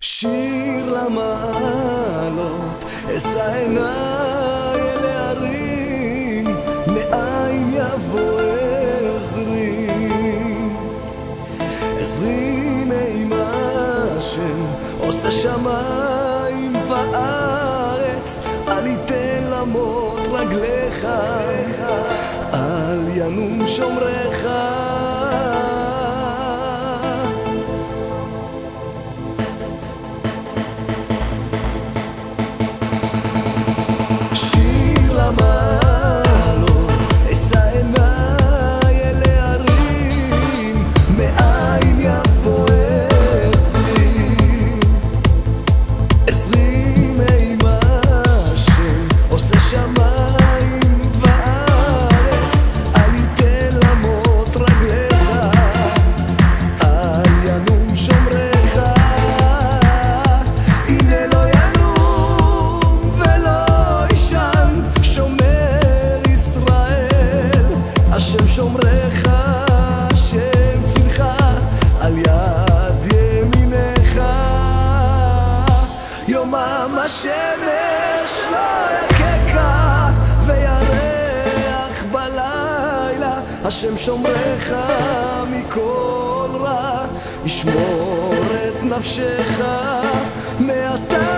שיר למעלות, אשא עיניי אל ההרים, מאין יבוא עזרי. עזרי מעם השם, עושה שמיים וארץ, אל יתן למוט רגליך, אל ינום שומרך. השם שומרך, השם צילך, על יד ימינך. יומם השמש לא יככה, וירח בלילה. השם שומרך מכל רע, ישמור את נפשך מעתה